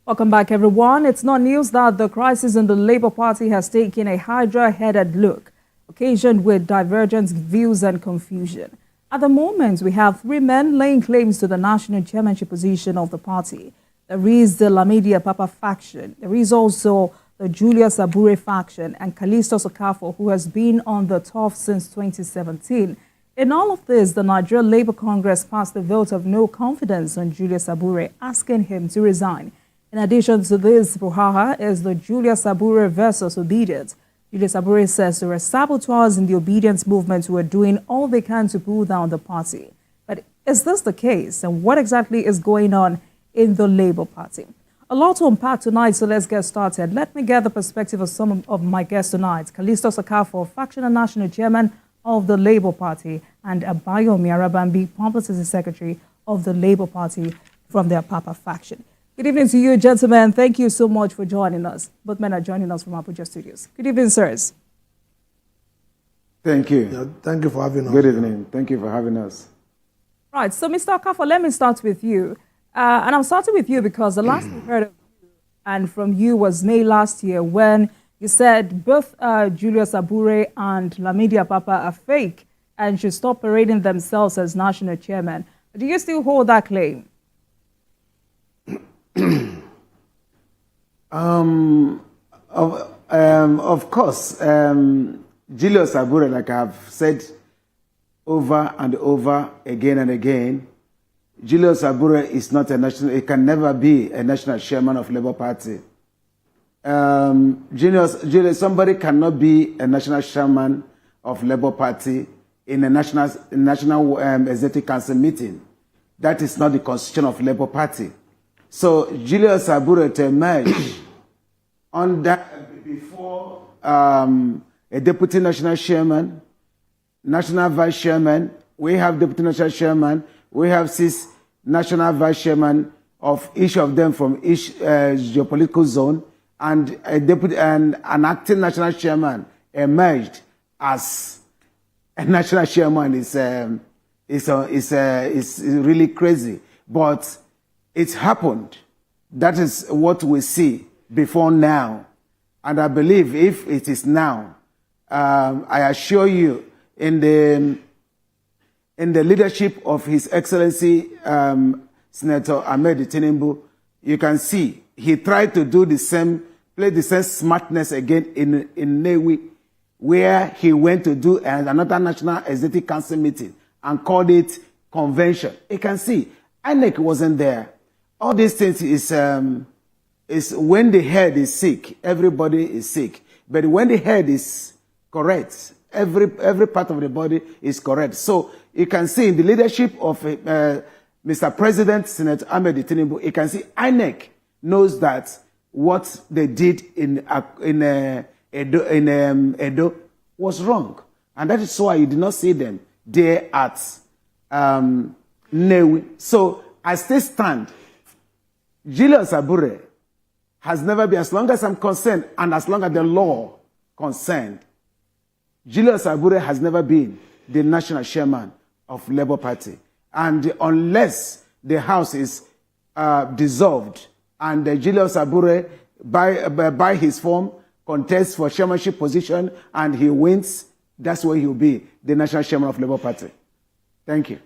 Welcome back, everyone. It's not news that the crisis in the Labour Party has taken a hydra-headed look, occasioned with divergent views and confusion. At the moment, we have three men laying claims to the national chairmanship position of the party. There is the Lamidi Apapa faction. There is also the Julius Abure faction and Callistus Okafor, who has been on the turf since 2017. In all of this, the Nigeria Labour Congress passed a vote of no confidence on Julius Abure, asking him to resign. In addition to this, brouhaha is the Julius Abure versus Obedience. Julius Abure says there were saboteurs in the obedience movement who are doing all they can to pull down the party. But is this the case? And what exactly is going on in the Labour Party? A lot to unpack tonight, so let's get started. Let me get the perspective of some of my guests tonight. Callistus Okafor, faction and national chairman of the Labour Party, and Abayomi Arambambi, Publicity Secretary of the Labour Party from the Apapa faction. Good evening to you, gentlemen. Thank you so much for joining us. Both men are joining us from Abuja studios. Good evening, sirs. Thank you. Yeah, thank you for having us. Good evening. Thank you for having us. Right. So, Mr. Okafor, let me start with you. And I'm starting with you because the last we heard of you and from you was May last year when you said both Julius Abure and Lamidi Apapa are fake and should stop parading themselves as national chairman. Do you still hold that claim? Of course, Julius Abure, like I've said over and over again and again, Julius Abure is not a national, he can never be a national chairman of Labour Party. Somebody cannot be a national chairman of Labour Party in a national executive council meeting. That is not the constitution of Labour Party. So Julius Abure to emerge on that before a deputy national chairman, national vice chairman, we have deputy national chairman, we have 6 national vice chairman of each of them from each geopolitical zone, and a deputy and an acting national chairman emerged as a national chairman is really crazy, but it's happened. That is what we see before now. And I believe if it is now, I assure you, in the leadership of His Excellency Senator Ahmed Tinubu, you can see he tried to do the same, play the same smartness again in Newi, where he went to do another National Executive Council meeting and called it convention. You can see INEC wasn't there. All these things is when the head is sick, everybody is sick. But when the head is correct, every part of the body is correct. So you can see in the leadership of Mr. President, Senator Ahmed Tinubu, you can see INEC knows that what they did in Edo was wrong. And that is why you did not see them there at Newi. So as they stand, Julius Abure has never been, as long as I'm concerned, and as long as the law concerned, Julius Abure has never been the national chairman of Labour Party. And unless the House is dissolved and Julius Abure, by his form, contests for chairmanship position and he wins, that's where he'll be the national chairman of Labour Party. Thank you.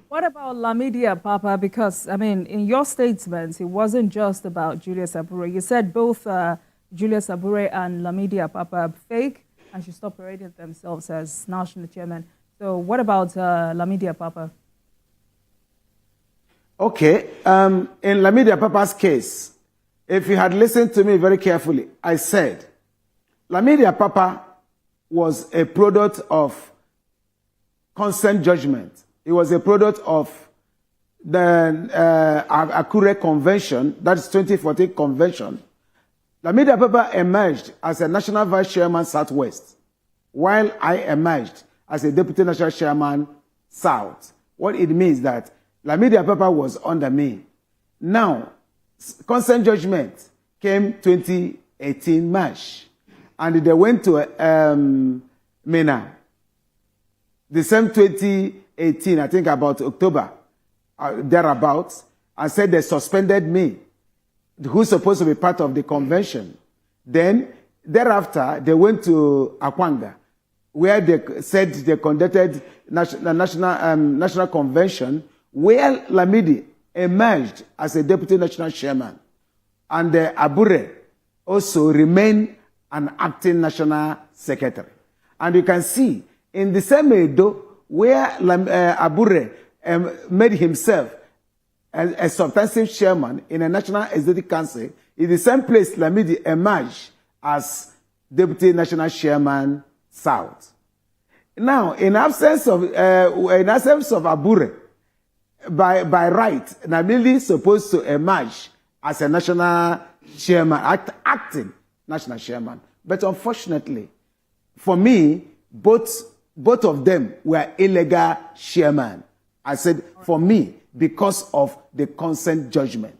What about Lamidi Apapa? Because, I mean, in your statements, it wasn't just about Julius Abure. You said both Julius Abure and Lamidi Apapa are fake and should stop parading themselves as national chairman. So what about Lamidi Apapa? Okay. In Lamidi Apapa's case, if you had listened to me very carefully, I said Lamidi Apapa was a product of consent judgment. It was a product of the Akure Convention, that's 2014 Convention. Lamidi Apapa emerged as a National Vice Chairman Southwest, while I emerged as a Deputy National Chairman South. What it means that Lamidi Apapa was under me. Now, consent judgment came 2018 March, and they went to Mena. The same 2018, I think about October, thereabouts, and said they suspended me. who's supposed to be part of the convention. Then, thereafter, they went to Akwanga, where they said they conducted national convention, where Lamidi emerged as a deputy national chairman. And Abure also remained an acting national secretary. And you can see, in the same Edo, where Abure made himself a substantive chairman in a national executive council, in the same place Lamidi emerged as deputy national chairman South. Now, in absence of Abure, by right, Lamidi is supposed to emerge as a national chairman, acting national chairman. But unfortunately, for me, both of them were illegal chairmen. I said, for me, because of the consent judgment.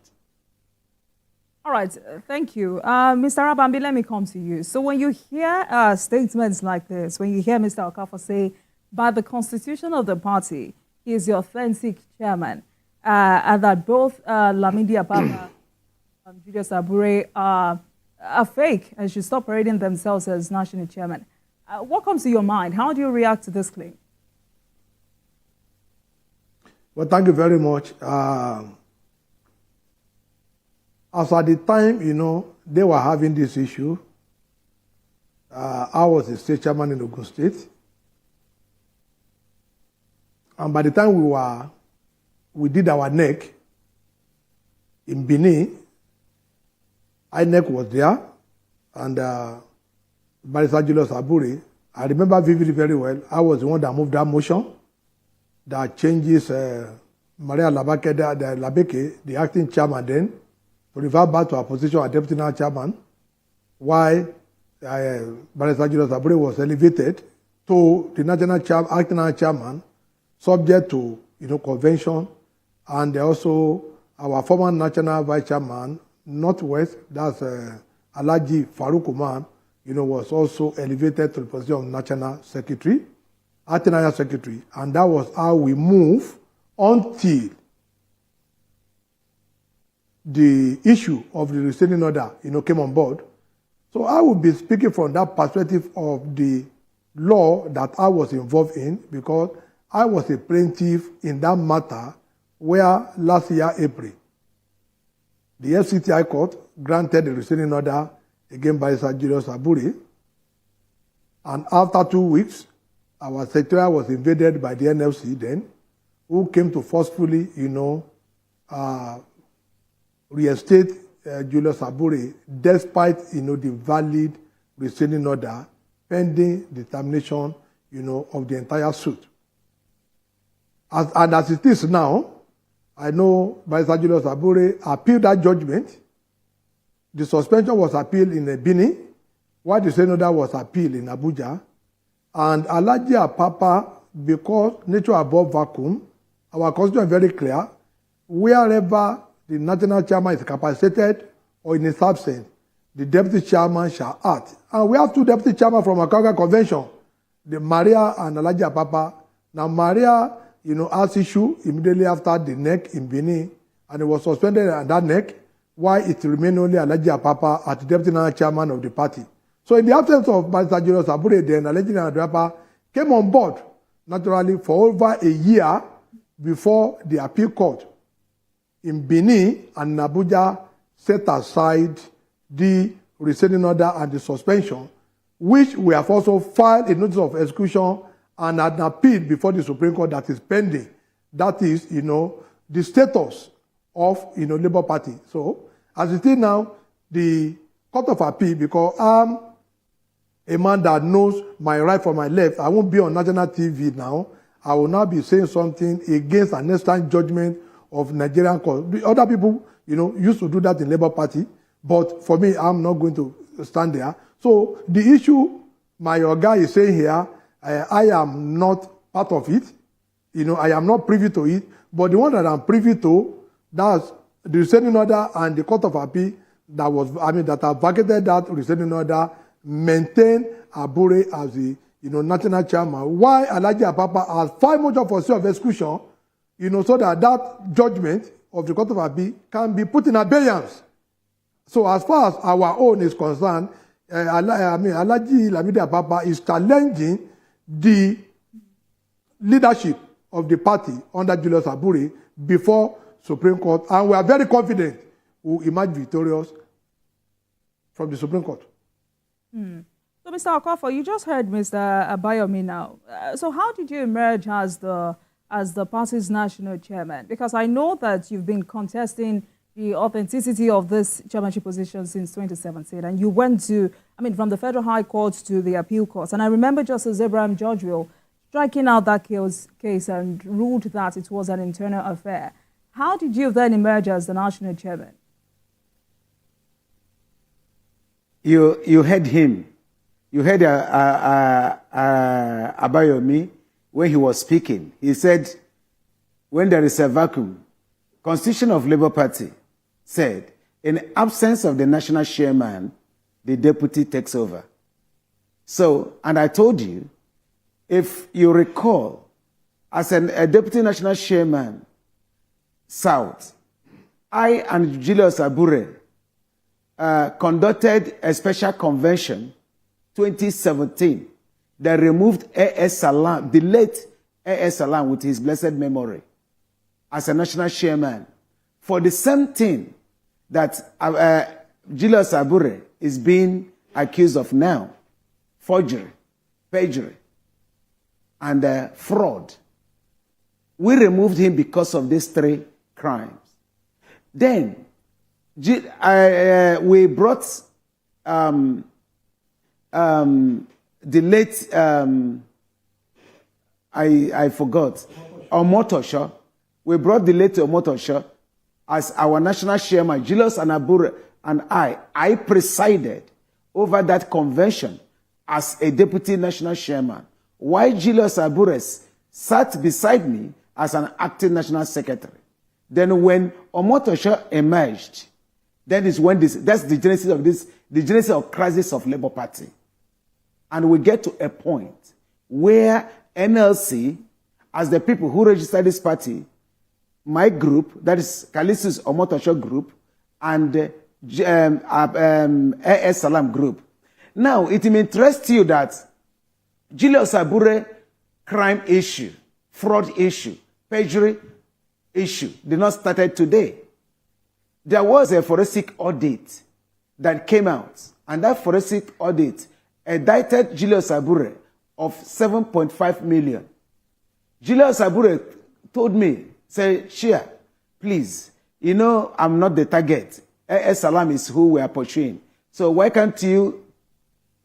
All right, thank you. Mr. Arabambi, let me come to you. So when you hear statements like this, when you hear Mr. Okafor say, by the constitution of the party, he is the authentic chairman, and that both Lamidi Ababa and Julius Abure are fake and should stop parading themselves as national chairman. What comes to your mind? How do you react to this claim? Well, thank you very much. As at the time, they were having this issue, I was the state chairman in Ogun State. And by the time we did our NEC in Benin, INEC was there, and Barrister Julius Abure, I remember vividly very well, I was the one that moved that motion that changes Maria Labeke, the acting chairman then, to revert back to her position as deputy national chairman, while Barrister Julius Abure was elevated to the acting national chairman, subject to convention, and also our former national vice chairman, Northwest, that's Alhaji Farouk Umar, was also elevated to the position of national secretary, acting national secretary, and that was how we moved until the issue of the restraining order, came on board. So I will be speaking from that perspective of the law that I was involved in, because I was a plaintiff in that matter where last year, April, the FCT High Court granted the restraining order against Barrister Julius Abure, and after 2 weeks, our secretariat was invaded by the NLC then, who came to forcefully, reinstate Julius Abure, despite, the valid restraining order pending determination, of the entire suit. And as it is now, I know Barrister Julius Abure appealed that judgment. The suspension was appealed in Benin, while the restraining order was appealed in Abuja. And Alhaji Apapa, because nature above vacuum, our constitution is very clear, wherever the national chairman is capacitated or in his absence, the deputy chairman shall act. And we have two deputy chairmen from Akwanga Convention, the Maria and Alhaji Apapa. Now Maria, has issue immediately after the NEC in Benin, and it was suspended at that NEC, while it remained only Alhaji Apapa as the deputy national chairman of the party. So in the absence of Barrister Julius Abure, then Alhaji Apapa came on board, naturally, for over a year before the appeal court in Benin and Abuja set aside the restraining order and the suspension, which we have also filed a notice of execution and an appeal before the Supreme Court that is pending. That is, the status of, Labour Party. So, as it is now, the Court of Appeal, because I'm a man that knows my right from my left, I won't be on national TV now. I will now be saying something against an instant judgment of Nigerian court. The other people, used to do that in Labour Party, but for me, I'm not going to stand there. So, the issue my guy is saying here, I am not part of it. I am not privy to it. But the one that I'm privy to, that's the restraining order and the Court of Appeal that have vacated that restraining order, maintain Abure as the national chairman. Why Alhaji Apapa has 5 months for sale of execution, so that judgment of the Court of Appeal can be put in abeyance. So as far as our own is concerned, Alhaji Lamidi Apapa is challenging the leadership of the party under Julius Abure before Supreme Court, and we are very confident we will emerge victorious from the Supreme Court. So, Mr. Okafor, you just heard Mr. Abayomi now. So how did you emerge as the party's national chairman? Because I know that you've been contesting the authenticity of this chairmanship position since 2017, and you went to, from the Federal High Court to the Appeal Court. And I remember Justice Abraham Georgeville striking out that case and ruled that it was an internal affair. How did you then emerge as the national chairman? You heard him. You heard Abayomi when he was speaking. He said, when there is a vacuum, Constitution of Labour Party said, in absence of the national chairman, the deputy takes over. So, and I told you, if you recall, as a deputy national chairman, South, I and Julius Abure conducted a special convention 2017 that removed A.S. Salam, the late A.S. Salam with his blessed memory, as a national chairman for the same thing that Julius Abure is being accused of now: forgery, perjury, and fraud. We removed him because of these three crimes. Then we brought the late I forgot Omotosho. We brought the late Omotosho as our national chairman. Julius Abure and I presided over that convention as a deputy national chairman, while Julius Abure sat beside me as an acting national secretary. Then when Omotosho emerged, that is when that's the genesis of crisis of Labour Party. And we get to a point where NLC, as the people who registered this party, my group, that is Kalisus Omotosho group, and A.S. Salam group. Now, it may interest you that Julius Abure crime issue, fraud issue, perjury issue did not start today. There was a forensic audit that came out, and that forensic audit indicted Julius Abure of 7.5 million. Julius Abure told me, say, Shia, please, I'm not the target. A.S. Salam is who we are pursuing. So why can't you,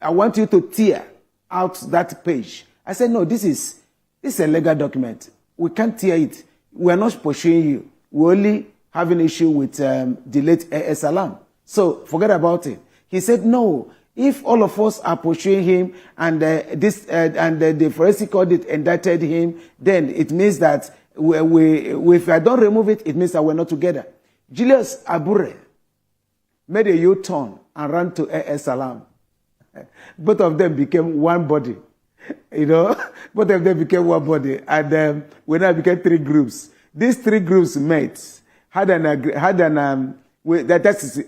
I want you to tear out that page. I said, no, this is a legal document. We can't tear it. We are not pursuing you. We only have an issue with the late A.S. Salam. So forget about it. He said, no, if all of us are pursuing him and the forensic audit indicted him, then it means that if I don't remove it, it means that we're not together. Julius Abure made a U-turn and ran to A.S. Salam. Both of them became one body. Both of them became one body. And we now became three groups. These three groups met, that is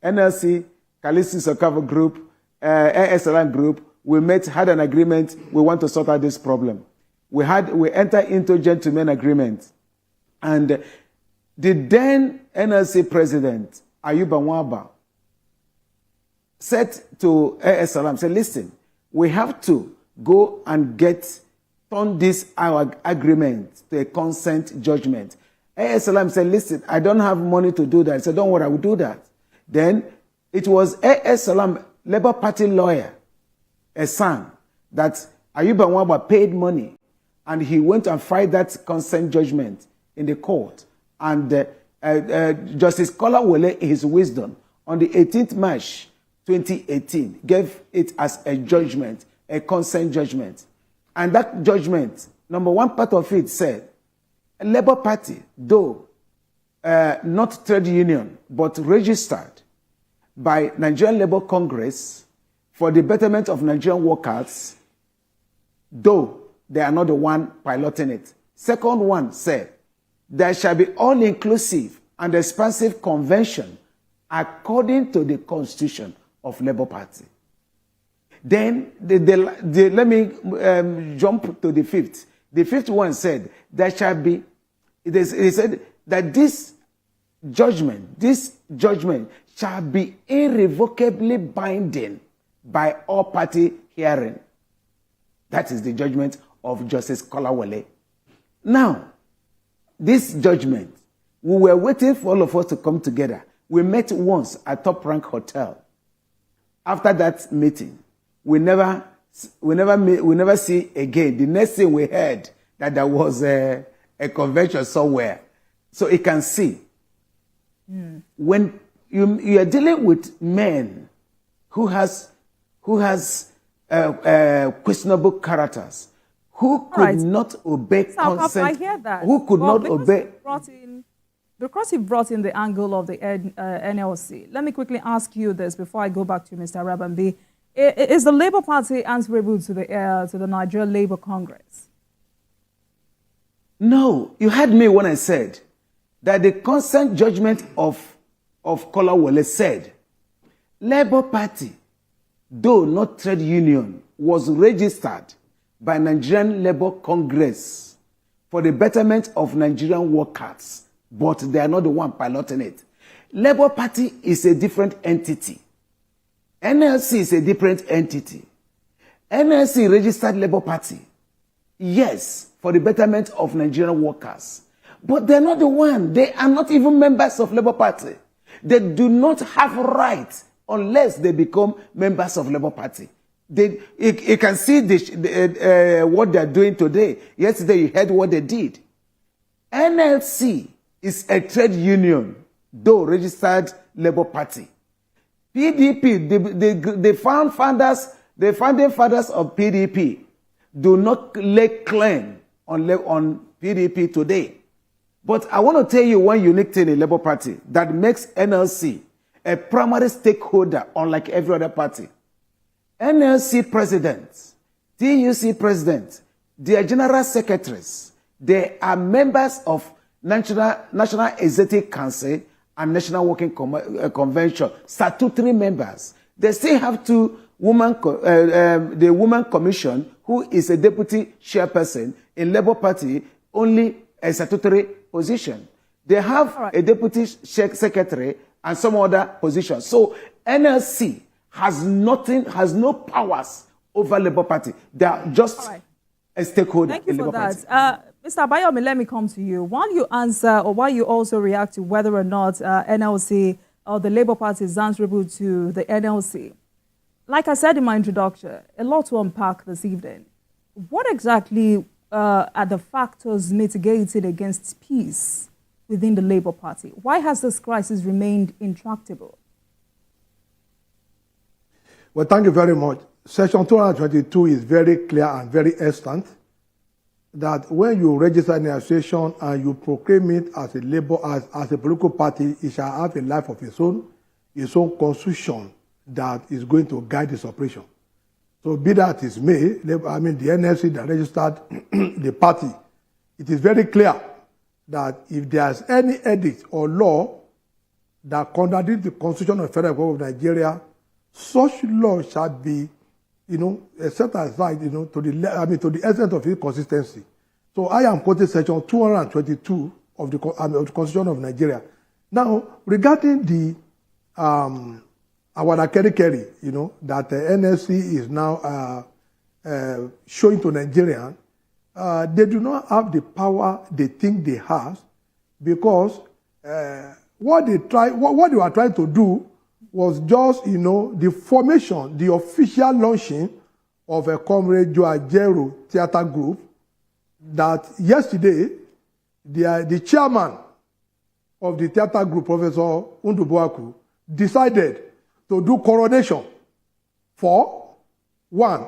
NLC, Kalisis Okafor group, A.S. Salam group. We met, had an agreement. We want to sort out this problem. We entered into gentleman agreement. And the then NLC president, Ayuba Nwaba, said to A.S. Salam, said, listen, we have to go and turn this our agreement to a consent judgment. A.S. Salam said, listen, I don't have money to do that. He said, don't worry, I will do that. Then it was A.S. Salam, Labour Party lawyer, a son, that Ayuba Nwaba paid money, and he went and filed that consent judgment in the court. And Justice Kolawole, in his wisdom, on the 18th March 2018, gave it as a judgment, a consent judgment. And that judgment, number one part of it said, a Labour Party, though not trade union, but registered by Nigerian Labour Congress for the betterment of Nigerian workers, though they are not the one piloting it. Second one said, there shall be all-inclusive and expansive convention according to the Constitution of Labour Party. Then let me jump to the fifth. The fifth one said there shall be. It said that this judgment shall be irrevocably binding by all party hearing. That is the judgment of Justice Kolawole. Now, this judgment, we were waiting for all of us to come together. We met once at Top Rank Hotel. After that meeting, we never see again. The next thing we heard that there was a convention somewhere. So you can see, when you are dealing with men who has questionable characters, who could not obey consent, I hear that. who could not obey. Because he brought in the angle of the NLC, let me quickly ask you this before I go back to Mr. Arabambi. Is the Labour Party answerable to the Nigeria Labour Congress? No, you heard me when I said that the consent judgment of Kolawole said, Labour Party, though not trade union, was registered by Nigerian Labour Congress for the betterment of Nigerian workers, but they are not the one piloting it. Labour Party is a different entity. NLC is a different entity. NLC registered Labour Party, yes, for the betterment of Nigerian workers. But they're not the one. They are not even members of Labour Party. They do not have rights unless they become members of Labour Party. You can see what they're doing today. Yesterday you heard what they did. NLC is a trade union, though registered Labour Party. PDP, the founding fathers of PDP do not lay claim on PDP today. But I want to tell you one unique thing in Labour Party that makes NLC a primary stakeholder unlike every other party. NLC presidents, TUC presidents, their general secretaries, they are members of National Executive Council and National Working Convention, statutory members. They still have the Women Commission, who is a deputy chairperson in Labour Party, only a statutory position. They have a deputy secretary and some other positions. So NLC has no powers over Labour Party. They are just a stakeholder in Labour Party. Thank you for that. Mr. Abayomi, let me come to you. While you answer, or while you also react to whether or not NLC or the Labour Party is answerable to the NLC, like I said in my introduction, a lot to unpack this evening. What exactly are the factors mitigated against peace within the Labour Party? Why has this crisis remained intractable? Well, thank you very much. Section 222 is very clear and very extant that when you register an association and you proclaim it as a political party, it shall have a life of its own constitution that is going to guide its operation. So be that is may, the NLC that registered the party, it is very clear that if there's any edict or law that contradicts the Constitution of the Federal Republic of Nigeria, such law shall be, set aside, to the extent of its consistency. So I am quoting section 222 of the Constitution of Nigeria. Now, regarding the our Kerry, that the NLC is now showing to Nigerians, they do not have the power they think they have, because what they were trying to do was just, the formation, the official launching of a Comrade Joe Ajero theater group that yesterday, the chairman of the theater group, Professor Undubuaku, decided to do coronation for, one,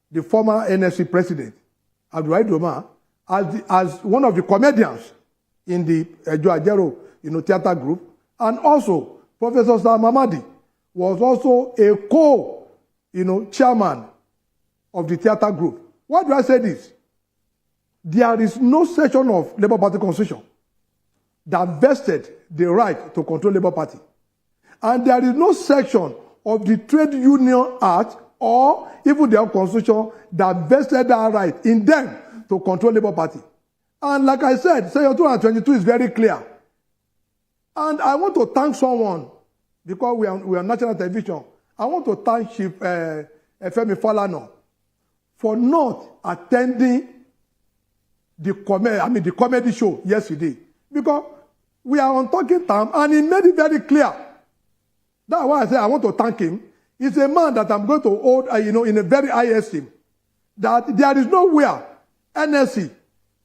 the former NLC president, Abdulrahim Doma, as one of the comedians in the Joe Ajero, theater group, and also Professor Sam Mamadi was also a chairman of the theater group. Why do I say this? There is no section of Labour Party Constitution that vested the right to control Labour Party. And there is no section of the Trade Union Act or even their constitution that vested that right in them to control Labour Party. And like I said, Section 222 is very clear. And I want to thank someone, because we are national television. I want to thank Chief Femi Falana for not attending the comedy show yesterday. Because we are on talking time, and he made it very clear. That's why I say I want to thank him. He's a man that I'm going to hold, in a very high esteem. That there is nowhere NLC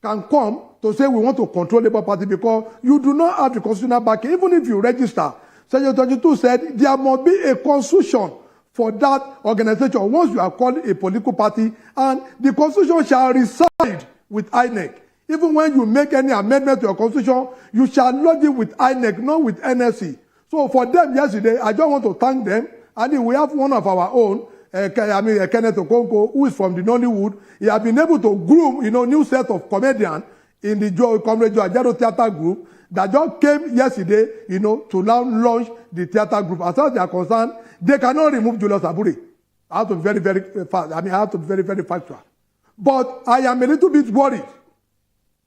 can come to say we want to control Labour Party, because you do not have the constitutional backing. Even if you register, Section 22 said there must be a constitution for that organization once you are called a political party, and the constitution shall reside with INEC. Even when you make any amendment to your constitution, you shall lodge it with INEC, not with NLC. So for them yesterday, I just want to thank them. And we have one of our own, Kenneth Okonkwo, who is from the Nollywood. He has been able to groom, new set of comedians in the Comrade Ajero Theatre Group that just came yesterday, to now launch the theatre group. As far as they are concerned, they cannot remove Julius Abure. I have to be very, very fast. I have to be very, very factual. But I am a little bit worried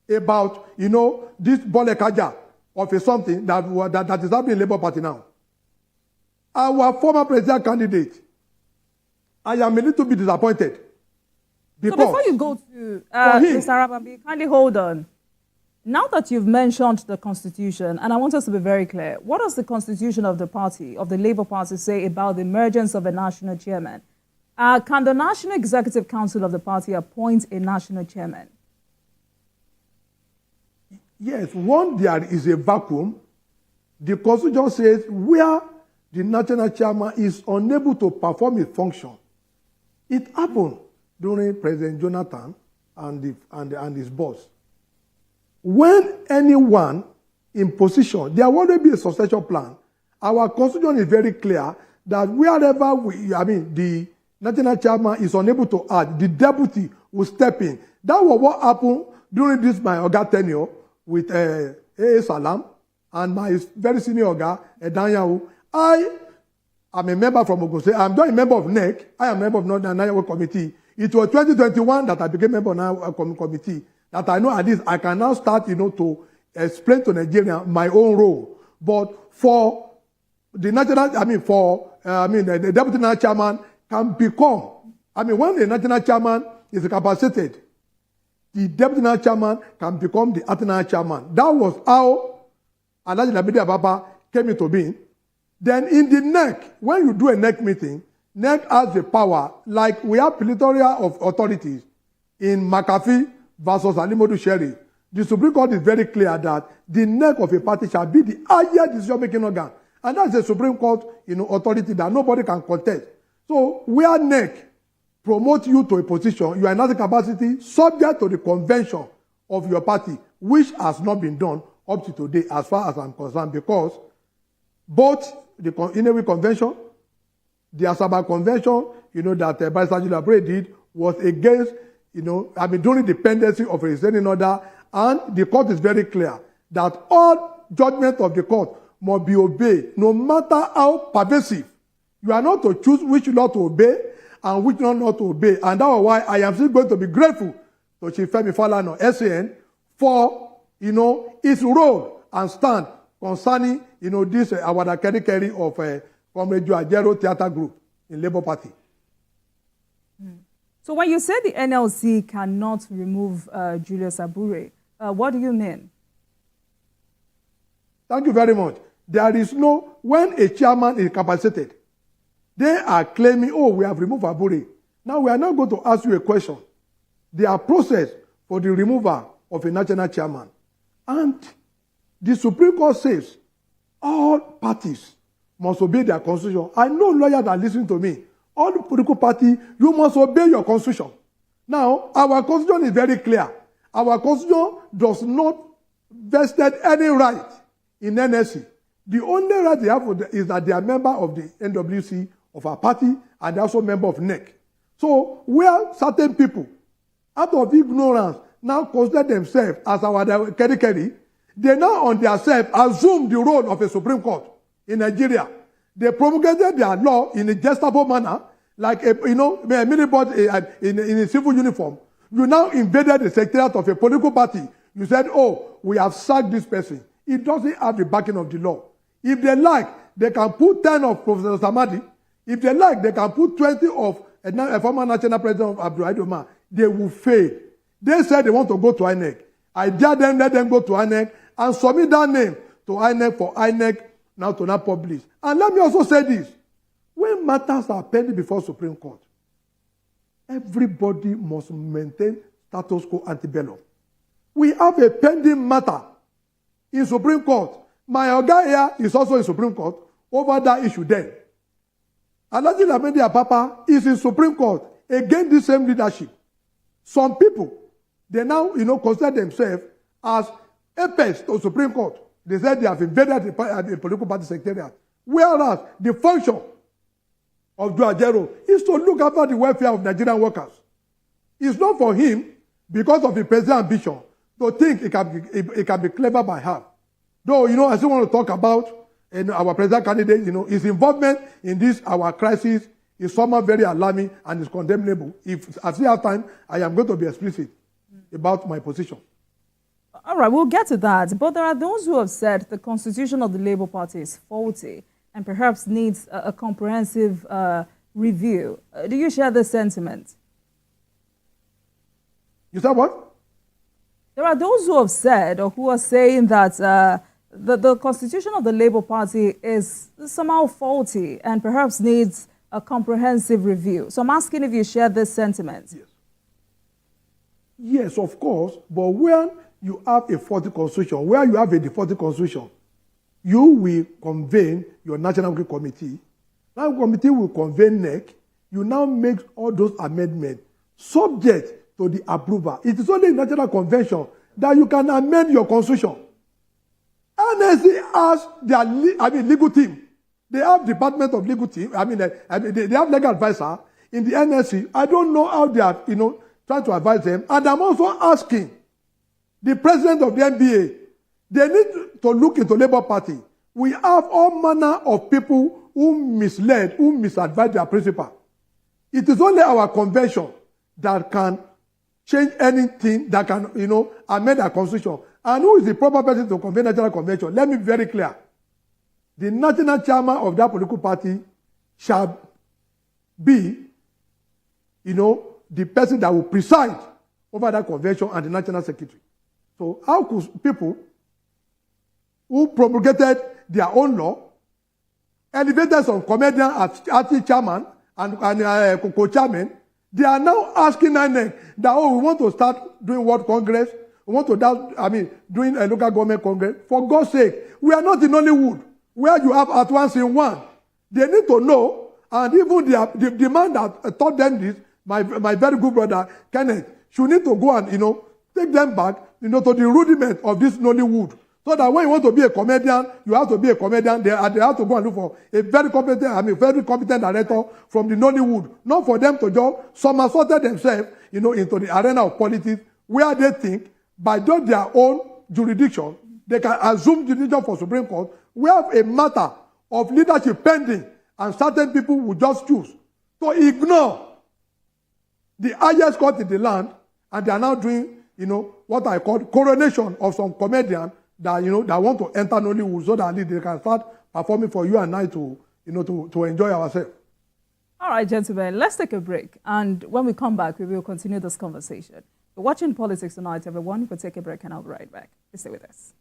about, this bolekaja of something that is happening in Labour Party now. Our former presidential candidate, I am a little bit disappointed. So before you go to Mr. Arabambi, kindly hold on. Now that you've mentioned the Constitution, and I want us to be very clear, what does the Constitution of the party, of the Labour Party, say about the emergence of a national chairman? Can the National Executive Council of the party appoint a national chairman? Yes, there is a vacuum. The Constitution says where the national chairman is unable to perform his function. It happened during President Jonathan and his boss. When anyone in position, there will already be a succession plan. Our Constitution is very clear that wherever the national chairman is unable to act, the deputy will step in. That was what happened during my Oga tenure with A.A. Salam and my very senior Oga, Edanyahu. I am a member from Ogun State. I'm not a member of NEC. I am a member of Northern Nigerian Committee. It was 2021 that I became a member of the committee. That I know at least I can now start, to explain to Nigeria my own role. But for the national, the deputy national chairman can become, when the national chairman is capacitated, the deputy national chairman can become the acting national chairman. That was how Alhaji Lamidi Ababa came into being. Then in the NEC, when you do a NEC meeting, NEC has the power, like we have plethora of authorities in McAfee versus Alimodu Sheriff. The Supreme Court is very clear that the NEC of a party shall be the highest decision-making organ. And that's the Supreme Court, authority that nobody can contest. So where NEC promotes you to a position, you are in that capacity subject to the convention of your party, which has not been done up to today as far as I'm concerned, because both the Inewi Convention, the Asaba Convention, that Barrister Julius Abure did was against, during the pendency of a restraining order, and the court is very clear that all judgment of the court must be obeyed, no matter how pervasive. You are not to choose which law to obey and which law not to obey, and that's why I am still going to be grateful to Chief Femi Falana, SAN, for, his role and stand concerning, this awada carry of Comrade Ajero Theatre Group in Labour Party. So when you say the NLC cannot remove Julius Abure, what do you mean? Thank you very much. There is when a chairman is capacitated, they are claiming, we have removed Abure. Now we are not going to ask you a question. There are process for the removal of a national chairman. And the Supreme Court says all parties must obey their constitution. I know lawyers that listen to me. All the political parties, you must obey your constitution. Now, our constitution is very clear. Our constitution does not vested any right in NLC. The only right they have is that they are member of the NWC of our party and they're also member of NEC. So, where certain people, out of ignorance, now consider themselves as our carry, they now on themselves assume the role of a Supreme Court in Nigeria. They promulgated their law in a Gestapo manner, like a minibot in a civil uniform. You now invaded the secretariat of a political party. You said, oh, we have sacked this person. It doesn't have the backing of the law. If they like, they can put 10 of Professor Samadi. If they like, they can put 20 of a former national president of Abayomi. They will fail. They said they want to go to INEC. I dare them, let them go to INEC and submit that name to INEC for INEC now to not publish. And let me also say this. When matters are pending before Supreme Court, everybody must maintain status quo ante bellum. We have a pending matter in Supreme Court. My Oga here is also in Supreme Court over that issue then. Alhaji Lamidi Apapa is in Supreme Court against the same leadership. Some people, they now, consider themselves as apex to Supreme Court. They said they have invaded the political party secretariat. Whereas the function of Duajero is to look after the welfare of Nigerian workers. It's not for him, because of his personal ambition, to think it can be clever by half. Though, I still want to talk about our president candidate, his involvement in this, our crisis, is somehow very alarming and is condemnable. If I still have time, I am going to be explicit about my position. All right, we'll get to that. But there are those who have said the constitution of the Labour Party is faulty and perhaps needs a comprehensive review. Do you share this sentiment? You said what? There are those who have said or who are saying that the constitution of the Labour Party is somehow faulty and perhaps needs a comprehensive review. So I'm asking if you share this sentiment. Yes. Yes, of course. But when you have a faulty constitution, where you have a defaulted constitution, you will convene your National Working Committee. That committee will convene NEC. You now make all those amendments subject to the approval. It is only in National Convention that you can amend your constitution. NLC has their legal team. They have Department of Legal team. They have legal advisor in the NLC. I don't know how they are, trying to advise them. And I'm also asking the president of the NBA, they need to look into Labour Party. We have all manner of people who misled, who misadvise their principal. It is only our convention that can change anything, that can, amend our constitution. And who is the proper person to convene national convention? Let me be very clear. The national chairman of that political party shall be, the person that will preside over that convention and the national secretary. So how could people who promulgated their own law, elevated some comedian as chairman and co-chairman, they are now asking INEC that, we want to start doing World Congress, we want to doing a local government congress. For God's sake, we are not in Nollywood, where you have at once in one. They need to know, and even the man that taught them this, my very good brother, Kenneth, should need to go and, take them back, to the rudiment of this Nollywood. So that when you want to be a comedian, you have to be a comedian. They have to go and look for a very competent director from the Nollywood. Not for them to just somersaulted themselves, into the arena of politics, where they think, by just their own jurisdiction, they can assume jurisdiction for Supreme Court. We have a matter of leadership pending, and certain people will just choose to ignore the highest court in the land, and they are now doing, what I call coronation of some comedian that, that want to enter Nollywood so that they can start performing for you and I to enjoy ourselves. All right, gentlemen, let's take a break. And when we come back, we will continue this conversation. You're watching Politics Tonight, everyone. We'll take a break and I'll be right back. Stay with us.